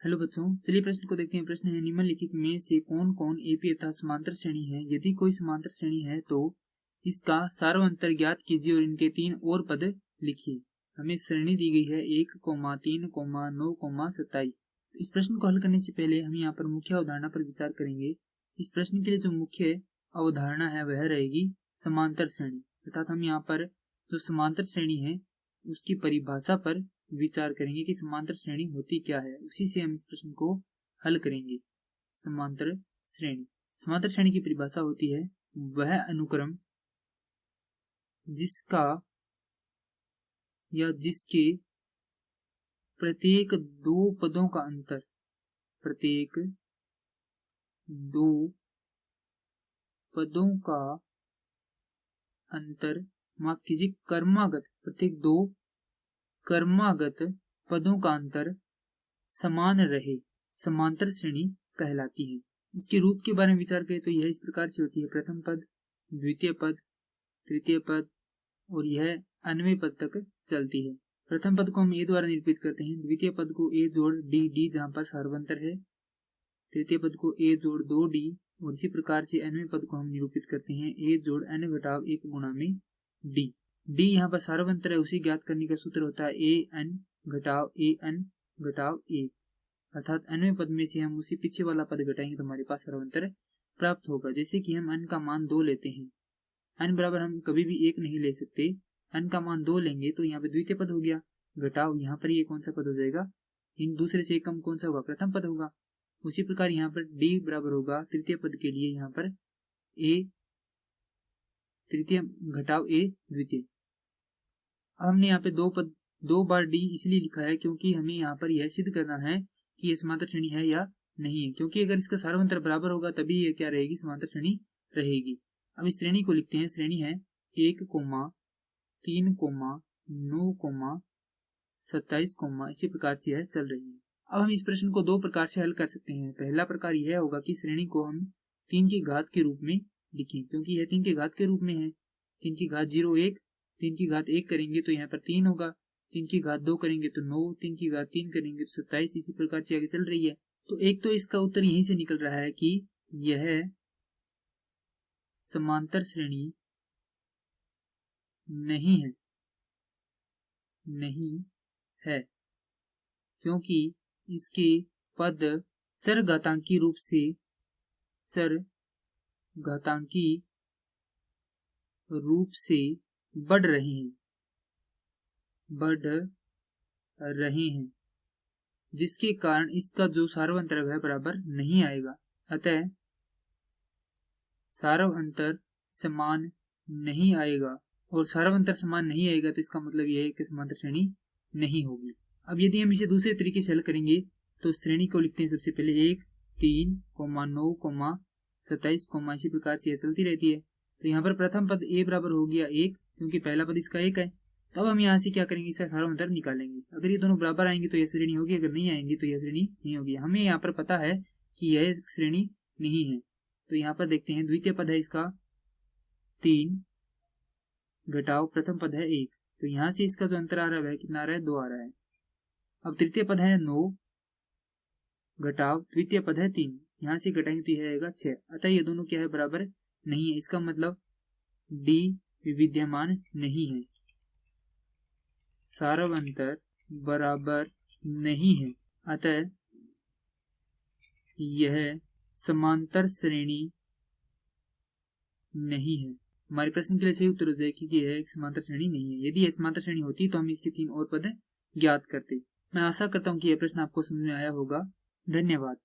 Hello बच्चों, चलिए प्रश्न को देखते हैं। प्रश्न है निम्नलिखित में से कौन कौन एपी अर्थात समांतर श्रेणी है। यदि कोई समांतर श्रेणी है तो इसका सार्वअंतर ज्ञात कीजिए और इनके 3 और पद लिखिए। हमें श्रेणी दी गई है 1, 3, 9, 27। इस प्रश्न को हल करने से पहले हम यहाँ पर मुख्य अवधारणा पर विचार करेंगे। इस प्रश्न के लिए जो मुख्य अवधारणा है वह रहेगी समांतर श्रेणी, अर्थात हम यहाँ पर जो समांतर श्रेणी है उसकी परिभाषा पर विचार करेंगे कि समांतर श्रेणी होती क्या है। उसी से हम इस प्रश्न को हल करेंगे। समांतर श्रेणी की परिभाषा होती है वह अनुक्रम जिसका या जिसके प्रत्येक 2 पदों का अंतर, प्रत्येक 2 पदों का अंतर, माफ कीजिए कर्मागत, प्रत्येक 2 कर्मागत पदों का अंतर समान रहे, समांतर श्रेणी कहलाती है। इसके रूप के बारे में विचार करें तो यह इस प्रकार से होती है: प्रथम पद, द्वितीय पद, तृतीय पद और यह अन्वय पद तक चलती है। प्रथम पद को हम ए द्वारा निरूपित करते हैं, द्वितीय पद को ए जोड़ डी, डी जहां पर सार्वंतर है, तृतीय पद को ए जोड़ 2 डी और इसी प्रकार से अन्वय पद को हम निरूपित करते हैं ए जोड़ n घटाव 1 गुणा में डी। डी यहाँ पर सार्वंतर है, उसे ज्ञात करने का सूत्र होता है ए एन घटाव 1, अर्थात अन्वय पद में से हम उसी पीछे वाला पद घटाएंगे तो हमारे पास सार्वंतर प्राप्त होगा। जैसे कि हम n का मान 2 लेते हैं, n बराबर हम कभी भी 1 नहीं ले सकते, n का मान 2 लेंगे तो यहाँ पे द्वितीय पद हो गया, घटाव यहाँ पर ये कौन सा पद हो जाएगा, इन दूसरे से कम कौन सा होगा, प्रथम पद होगा। उसी प्रकार यहाँ पर d बराबर होगा तृतीय पद के लिए यहाँ पर a तृतीय घटाव a द्वितीय। हमने यहाँ पे 2 बार d इसलिए लिखा है क्योंकि हमें यहाँ पर यह सिद्ध करना है कि यह समांतर श्रेणी है या नहीं है, क्योंकि अगर इसका सार्वंतर बराबर होगा तभी यह क्या रहेगी, समांतर श्रेणी रहेगी। अब इस श्रेणी को लिखते हैं। श्रेणी है 1, 3, 9, 27, इसी प्रकार से यह चल रही है। अब हम इस प्रश्न को 2 प्रकार से हल कर सकते हैं। पहला प्रकार यह होगा कि श्रेणी को हम 3 की घात के रूप में लिखें, क्योंकि यह 3 की घात के रूप में है। 3 की घात 0 1, 3 की घात 1 करेंगे तो यहाँ पर 3 होगा, 3 की घात 2 करेंगे तो 9, 3 की घात 3 करेंगे तो 27, इसी प्रकार से आगे चल रही है। तो एक तो इसका उत्तर यहीं से निकल रहा है कि यह समांतर श्रेणी नहीं है, क्योंकि इसके पद चरघातांकी रूप से बढ़ रहे हैं, जिसके कारण इसका जो सार्वअंतर है वह बराबर नहीं आएगा। अतः सार्वअंतर समान नहीं आएगा, और सार्वअंतर समान नहीं आएगा तो इसका मतलब यह है कि समांतर श्रेणी नहीं होगी। अब यदि हम इसे दूसरे तरीके से हल करेंगे तो श्रेणी को लिखते हैं सबसे पहले 1, 3, 9, 27, इसी प्रकार से चलती रहती है। तो यहाँ पर प्रथम पद a बराबर हो गया 1, क्योंकि पहला पद इसका 1 है। तब हम यहाँ से क्या करेंगे, इसका सार्वअंतर निकालेंगे। अगर ये दोनों बराबर आएंगे तो यह श्रेणी होगी, अगर नहीं आएंगे तो यह श्रेणी नहीं होगी। हमें यहाँ पर पता है कि यह श्रेणी नहीं है, तो यहाँ पर देखते हैं द्वितीय पद है इसका 3 घटाव प्रथम पद है 1, तो यहाँ से इसका जो अंतर आ रहा है वह कितना आ रहा है, 2 आ रहा है। अब तृतीय पद है 9 घटाव द्वितीय पद है 3, यहाँ से घटाएंगे तो यह आएगा 6, अतः ये दोनों क्या है, बराबर नहीं है। इसका मतलब D विद्यमान नहीं है, सार्वअंतर बराबर नहीं है, अतः यह समांतर श्रेणी नहीं है। हमारे प्रश्न के लिए सही उत्तर हो जाएगा कि यह एक समांतर श्रेणी नहीं है। यदि यह समांतर श्रेणी होती तो हम इसके 3 और पद ज्ञात करते। मैं आशा करता हूं कि यह प्रश्न आपको समझ में आया होगा। धन्यवाद।